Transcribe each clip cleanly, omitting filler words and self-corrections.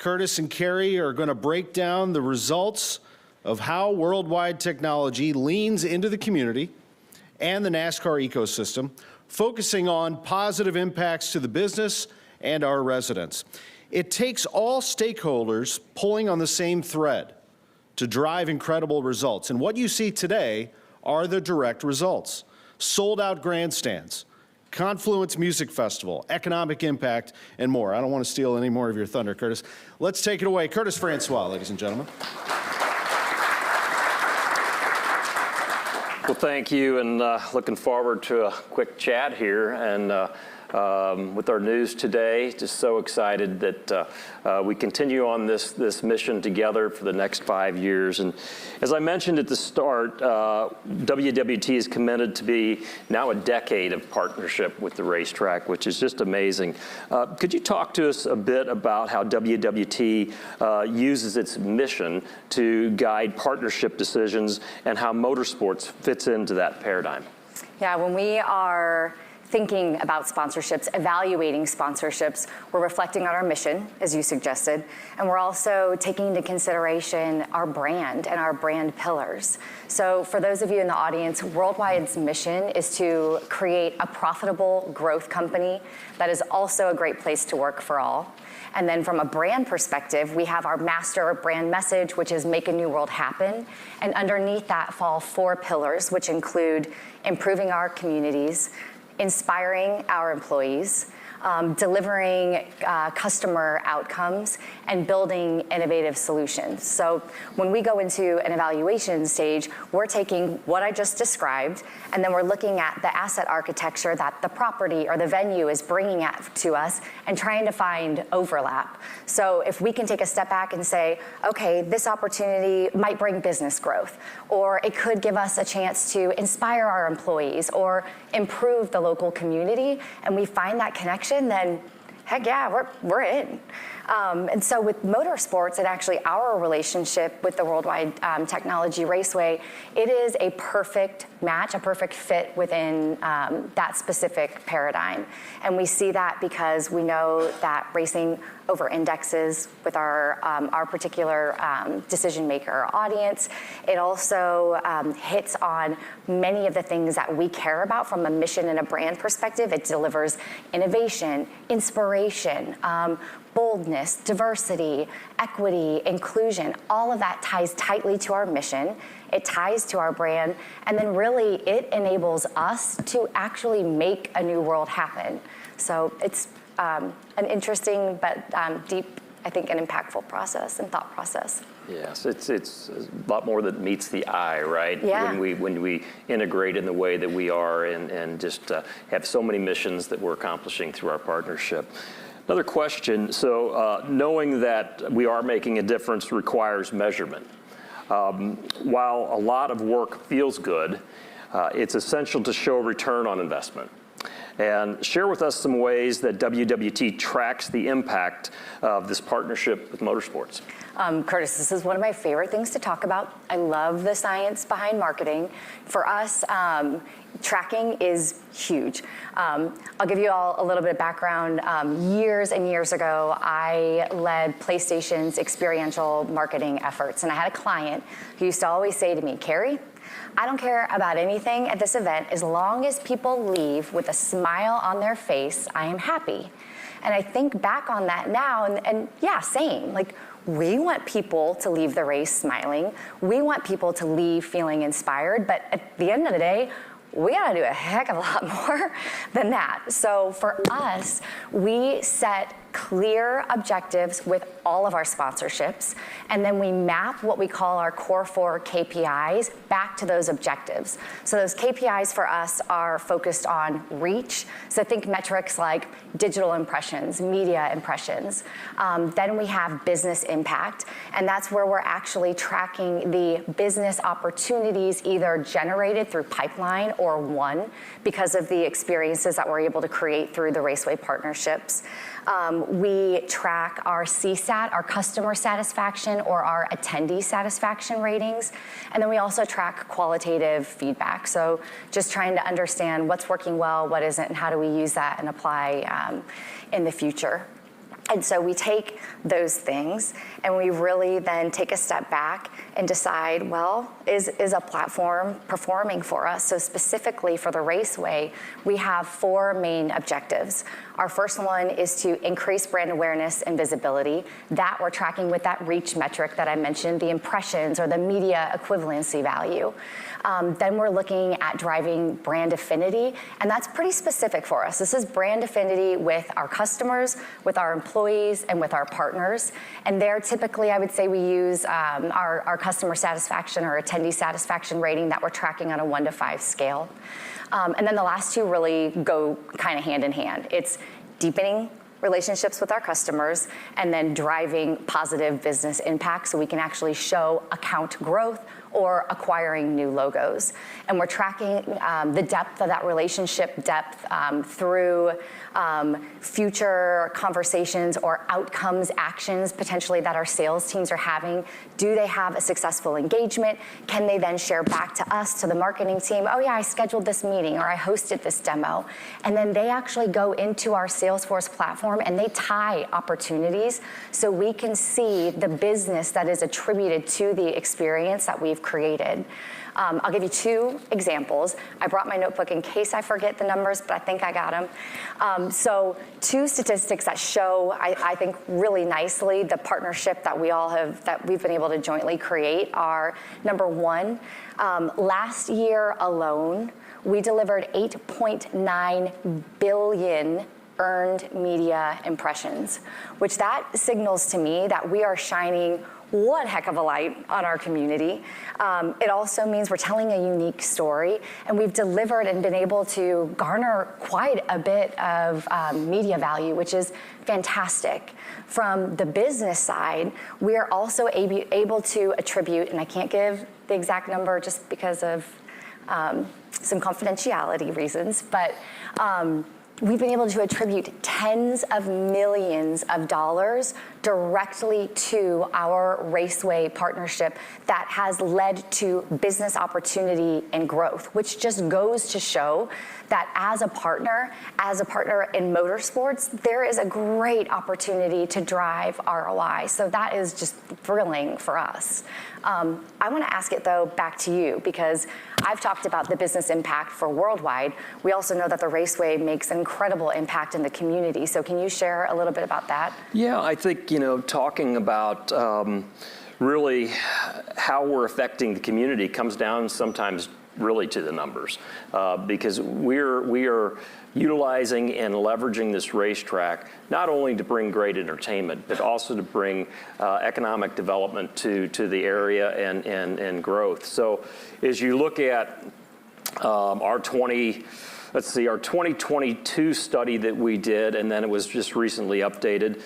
Curtis and Cari are going to break down the results of how worldwide technology leans into the community and the NASCAR ecosystem, focusing on positive impacts to the business and our residents. It takes all stakeholders pulling on the same thread to drive incredible results. And what you see today are the direct results. Sold-out grandstands, Confluence Music Festival, economic impact, and more. I don't want to steal any more of your thunder, Curtis. Let's take it away. Curtis Francois, ladies and gentlemen. Well, thank you, and looking forward to a quick chat here. And with our news today, just so excited that we continue on this mission together for the next 5 years. And as I mentioned at the start, WWT is committed to be now a decade of partnership with the racetrack, which is just amazing. Could you talk to us a bit about how WWT uses its mission to guide partnership decisions and how motorsports fits into that paradigm? Yeah, when we are thinking about sponsorships, evaluating sponsorships, we're reflecting on our mission, as you suggested, and we're also taking into consideration our brand and our brand pillars. So for those of you in the audience, Worldwide's mission is to create a profitable growth company that is also a great place to work for all. And then from a brand perspective, we have our master brand message, which is make a new world happen. And underneath that fall 4 pillars, which include improving our communities, inspiring our employees, delivering customer outcomes, and building innovative solutions. So when we go into an evaluation stage, we're taking what I just described, and then we're looking at the asset architecture that the property or the venue is bringing to us and trying to find overlap. So if we can take a step back and say, okay, this opportunity might bring business growth, or it could give us a chance to inspire our employees or improve the local community, and we find that connection, then heck yeah, we're in. And so with motorsports and actually our relationship with the Worldwide Technology Raceway, it is a perfect match, a perfect fit within that specific paradigm. And we see that because we know that racing over indexes with our particular decision maker audience. It also hits on many of the things that we care about from a mission and a brand perspective. It delivers innovation, inspiration, boldness, diversity, equity, inclusion. All of that ties tightly to our mission. It ties to our brand, and then really it enables us to actually make a new world happen. So it's an interesting but deep, I think, an impactful process and thought process. Yes, it's a lot more that meets the eye, right? Yeah. When we integrate in the way that we are and just have so many missions that we're accomplishing through our partnership. Another question, so knowing that we are making a difference requires measurement. While a lot of work feels good, it's essential to show return on investment. And share with us some ways that WWT tracks the impact of this partnership with motorsports. Curtis, this is one of my favorite things to talk about. I love the science behind marketing. For us, tracking is huge. I'll give you all a little bit of background. Years and years ago, I led PlayStation's experiential marketing efforts, and I had a client who used to always say to me, Cari, I don't care about anything at this event. As long as people leave with a smile on their face, I am happy. And I think back on that now, and yeah, same. Like, we want people to leave the race smiling. We want people to leave feeling inspired. But at the end of the day, we gotta do a heck of a lot more than that. So for us, we set clear objectives with all of our sponsorships, and then we map what we call our core 4 KPIs back to those objectives. So those KPIs for us are focused on reach. So think metrics like digital impressions, media impressions. Then we have business impact, and that's where we're actually tracking the business opportunities either generated through pipeline or won because of the experiences that we're able to create through the Raceway partnerships. We track our CSAT, our customer satisfaction, or our attendee satisfaction ratings. And then we also track qualitative feedback. So just trying to understand what's working well, what isn't, and how do we use that and apply in the future. And so we take those things and we really then take a step back and decide, well, is a platform performing for us? So specifically for the Raceway, we have 4 main objectives. Our first one is to increase brand awareness and visibility. That we're tracking with that reach metric that I mentioned, the impressions or the media equivalency value. Then we're looking at driving brand affinity, and that's pretty specific for us. This is brand affinity with our customers, with our employees, and with our partners. And there, typically, I would say we use our customer satisfaction or attendee satisfaction rating that we're tracking on a 1 to 5 scale. And then the last 2 really go kind of hand in hand. It's deepening relationships with our customers and then driving positive business impact so we can actually show account growth or acquiring new logos. And we're tracking the depth of that relationship depth through future conversations or outcomes, actions potentially that our sales teams are having. Do they have a successful engagement? Can they then share back to us, to the marketing team, oh yeah, I scheduled this meeting or I hosted this demo. And then they actually go into our Salesforce platform and they tie opportunities so we can see the business that is attributed to the experience that we've created. I'll give you 2 examples. I brought my notebook in case I forget the numbers, but I think I got them. So 2 statistics that show, I think, really nicely the partnership that we've been able to jointly create are, number 1, last year alone, we delivered 8.9 billion earned media impressions, which that signals to me that we are shining one heck of a light on our community. It also means we're telling a unique story, and we've delivered and been able to garner quite a bit of media value, which is fantastic. From the business side, we are also able to attribute, and I can't give the exact number just because of some confidentiality reasons, but we've been able to attribute tens of millions of dollars directly to our Raceway partnership that has led to business opportunity and growth, which just goes to show that as a partner in motorsports, there is a great opportunity to drive ROI. So that is just thrilling for us. I want to ask it, though, back to you, because I've talked about the business impact for worldwide. We also know that the Raceway makes an incredible impact in the community. So can you share a little bit about that? Yeah, I think, talking about really how we're affecting the community comes down sometimes really to the numbers, because we are utilizing and leveraging this racetrack not only to bring great entertainment, but also to bring economic development to the area and growth. So as you look at our 2022 study that we did, and then it was just recently updated,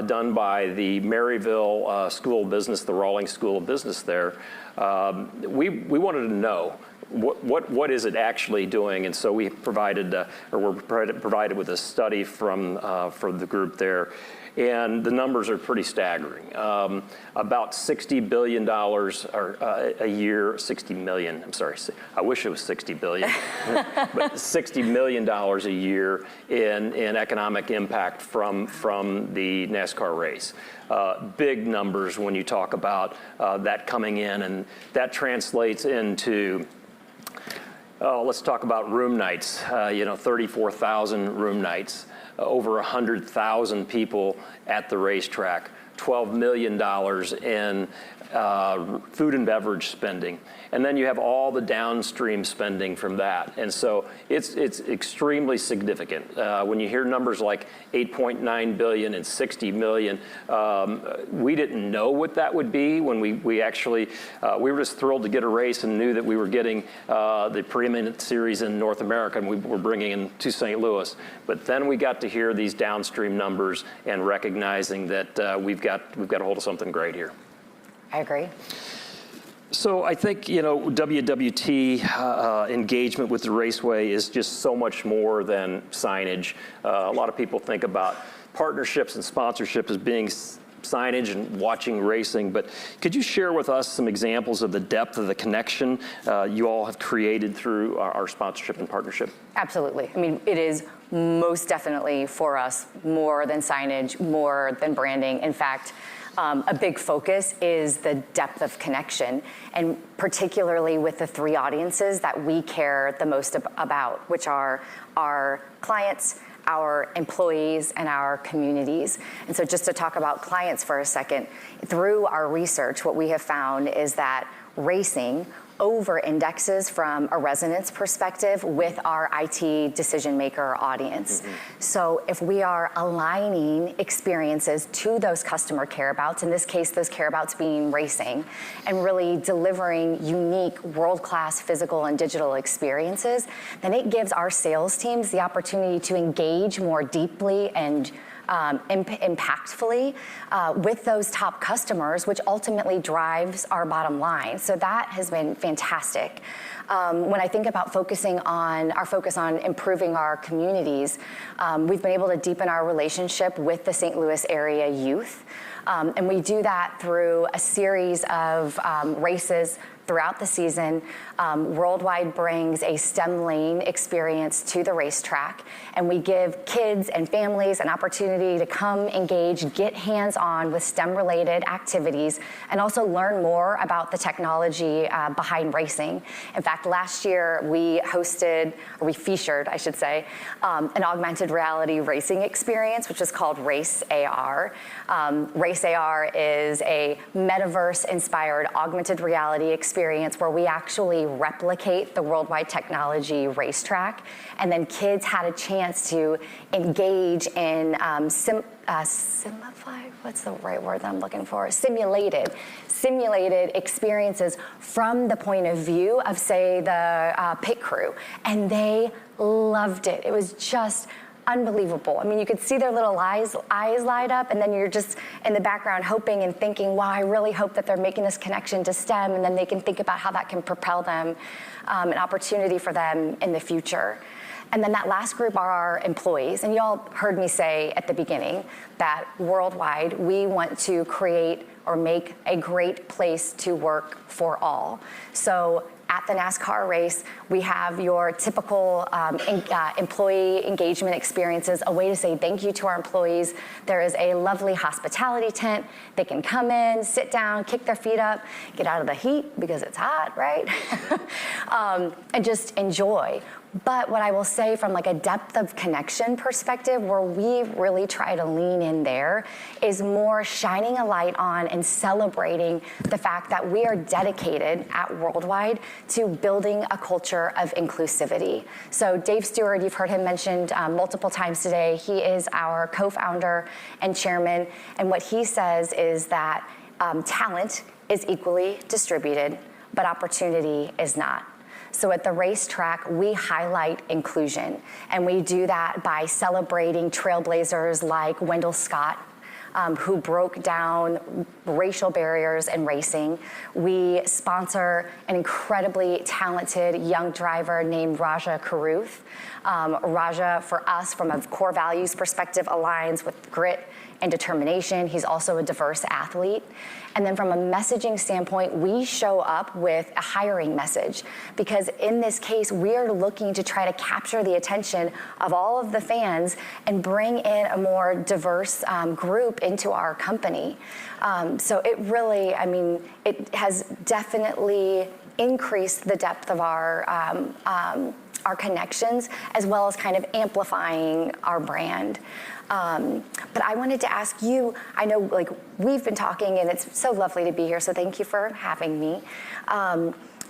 done by the Maryville School of Business, the Rawlings School of Business there. We wanted to know what is it actually doing, and so we provided, we're provided with a study from the group there. And the numbers are pretty staggering. About $60 billion a year, 60 million, I'm sorry, I wish it was 60 billion, but $60 million a year in economic impact from the NASCAR race. Big numbers when you talk about that coming in, and that translates into, let's talk about room nights, 34,000 room nights. Over 100,000 people at the racetrack, $12 million in food and beverage spending. And then you have all the downstream spending from that. And so it's extremely significant. When you hear numbers like 8.9 billion and 60 million, we didn't know what that would be when we actually, we were just thrilled to get a race and knew that we were getting the preeminent series in North America, and we were bringing in to St. Louis. But then we got to hear these downstream numbers and recognizing that we've got a hold of something great here. I agree. So I think, WWT engagement with the Raceway is just so much more than signage. A lot of people think about partnerships and sponsorship as being signage and watching racing, but could you share with us some examples of the depth of the connection you all have created through our sponsorship and partnership? Absolutely. I mean, it is most definitely for us more than signage, more than branding. In fact, a big focus is the depth of connection, and particularly with the three audiences that we care the most about, which are our clients, our employees, and our communities. And so just to talk about clients for a second, through our research, what we have found is that racing over-indexes from a resonance perspective with our IT decision maker audience. So if we are aligning experiences to those customer careabouts, in this case, those careabouts being racing, and really delivering unique world-class physical and digital experiences, then it gives our sales teams the opportunity to engage more deeply and impactfully with those top customers, which ultimately drives our bottom line. So that has been fantastic. When I think about focusing on our focus on improving our communities, we've been able to deepen our relationship with the St. Louis area youth. And we do that through a series of races throughout the season. Worldwide brings a STEM lane experience to the racetrack, and we give kids and families an opportunity to come engage, get hands-on with STEM-related activities, and also learn more about the technology behind racing. In fact, last year we featured, I should say, an augmented reality racing experience, which is called Race AR. Race AR is a metaverse-inspired augmented reality experience where we actually replicate the Worldwide Technology racetrack, and then kids had a chance to engage in simulated experiences from the point of view of, say, the pit crew, and they loved it. It was just unbelievable. I mean, you could see their little eyes light up, and then you're just in the background hoping and thinking, wow, I really hope that they're making this connection to STEM, and then they can think about how that can propel them, an opportunity for them in the future. And then that last group are our employees. And you all heard me say at the beginning that worldwide, we want to create or make a great place to work for all. So at the NASCAR race, we have your typical employee engagement experiences, a way to say thank you to our employees. There is a lovely hospitality tent. They can come in, sit down, kick their feet up, get out of the heat because it's hot, right? And just enjoy. But what I will say from like a depth of connection perspective, where we really try to lean in there, is more shining a light on and celebrating the fact that we are dedicated at Worldwide to building a culture of inclusivity. So Dave Stewart, you've heard him mentioned multiple times today. He is our co-founder and chairman. And what he says is that talent is equally distributed, but opportunity is not. So at the racetrack, we highlight inclusion, and we do that by celebrating trailblazers like Wendell Scott, who broke down racial barriers in racing. We sponsor an incredibly talented young driver named Raja Karuth. Raja, for us, from a core values perspective, aligns with grit and determination. He's also a diverse athlete. And then from a messaging standpoint, we show up with a hiring message, because in this case, we are looking to try to capture the attention of all of the fans and bring in a more diverse group into our company. So it really, I mean, it has definitely increased the depth of our connections, as well as kind of amplifying our brand. But I wanted to ask you, I know like we've been talking and it's so lovely to be here, so thank you for having me.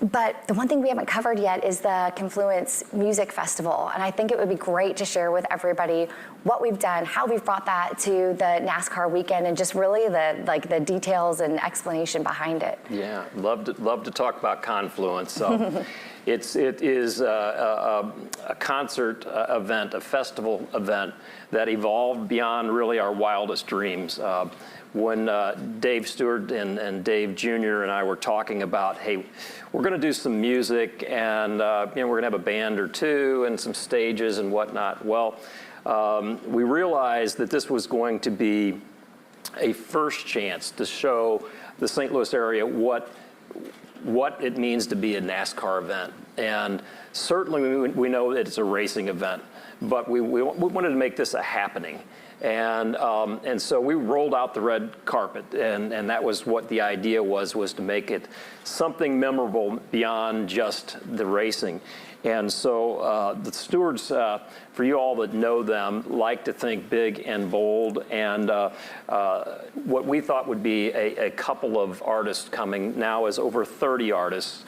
But the one thing we haven't covered yet is the Confluence Music Festival. And I think it would be great to share with everybody what we've done, how we've brought that to the NASCAR weekend, and just really the details and explanation behind it. Yeah, love to talk about Confluence. So it is a concert event, a festival event that evolved beyond really our wildest dreams. When Dave Stewart and Dave Jr. and I were talking about, hey, we're going to do some music, and we're going to have a band or two and some stages and whatnot. Well, we realized that this was going to be a first chance to show the St. Louis area what it means to be a NASCAR event. And certainly we know that it's a racing event, but we wanted to make this a happening. And so we rolled out the red carpet, and that was what the idea was to make it something memorable beyond just the racing. And so the stewards, for you all that know them, like to think big and bold. And what we thought would be a couple of artists coming now is over 30 artists,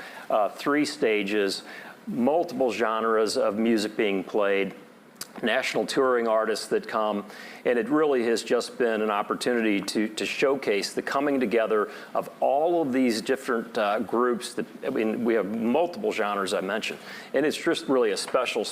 3 stages, multiple genres of music being played, national touring artists that come, and it really has just been an opportunity to showcase the coming together of all of these different groups that, I mean, we have multiple genres I mentioned, and it's just really a special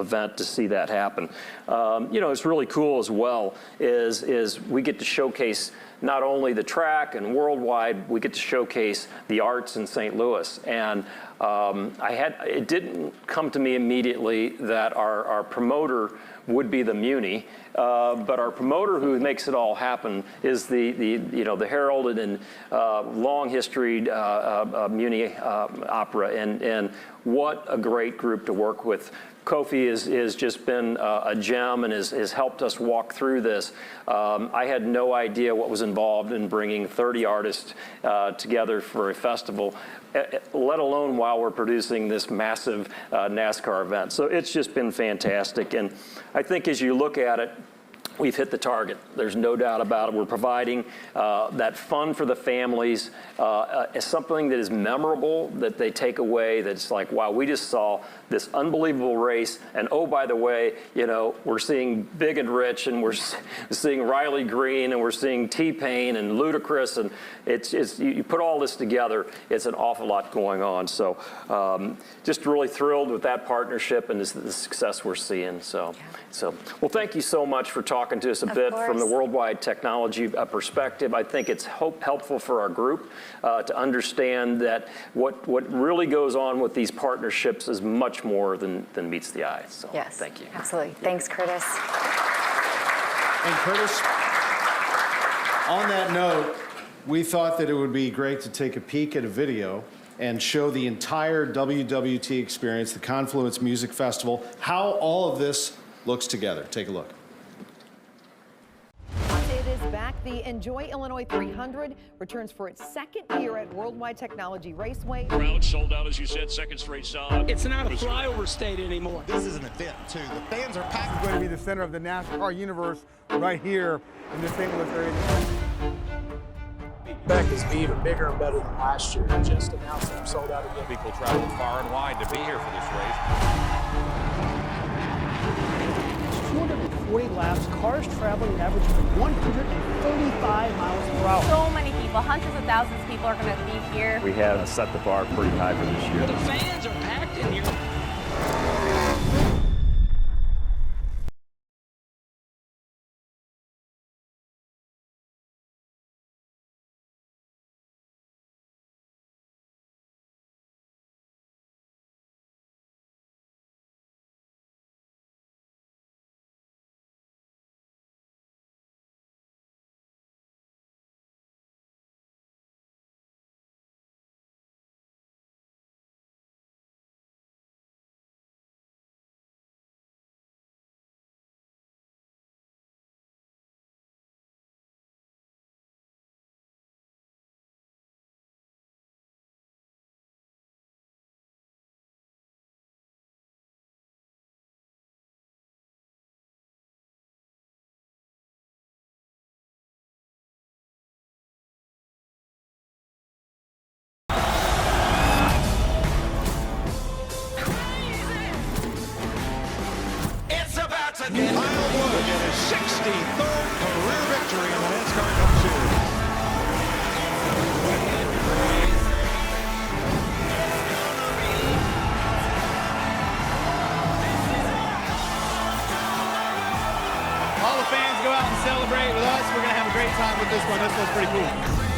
event to see that happen. You know, it's really cool as well is we get to showcase not only the track and worldwide, we get to showcase the arts in St. Louis. And it didn't come to me immediately that our promoter would be the Muni, but our promoter who makes it all happen is the heralded and long history Muni opera, and what a great group to work with. Kofi has just been a gem and has helped us walk through this. I had no idea what was involved in bringing 30 artists together for a festival, let alone while we're producing this massive NASCAR event. So it's just been fantastic. And I think as you look at it, we've hit the target. There's no doubt about it. We're providing that fun for the families, something that is memorable, that they take away, that's like, wow, we just saw this unbelievable race, and oh, by the way, you know, we're seeing Big and Rich, and we're seeing Riley Greene, and we're seeing T-Pain and Ludacris, and it's you put all this together, it's an awful lot going on. So just really thrilled with that partnership and the success we're seeing. So well, thank you so much for talking to us a bit from the worldwide technology perspective. I think it's helpful for our group to understand that what really goes on with these partnerships is much more than meets the eye. So yes, thank you. Absolutely. Thanks, Curtis. And Curtis, on that note, we thought that it would be great to take a peek at a video and show the entire WWT experience, the Confluence Music Festival, how all of this looks together. Take a look. It is back. The Enjoy Illinois 300 returns for its 2nd year at Worldwide Technology Raceway. Crowd sold out, as you said, second straight solid. It's not a flyover state anymore. This is an event, too. The fans are packed. It's going to be the center of the NASCAR universe right here in the St. Louis area. Beck is even bigger and better than last year. Just announced them sold out again. People traveling far and wide to be here for this race. 240 laps, cars traveling an average of 135 miles per hour. So many people, hundreds of thousands of people are going to be here. We have set the bar pretty high for this year. The fans are packed in here. Kyle Wood to get his 63rd career victory in the NASCAR Cup Series. All the fans go out and celebrate with us. We're going to have a great time with this one. This one's pretty cool.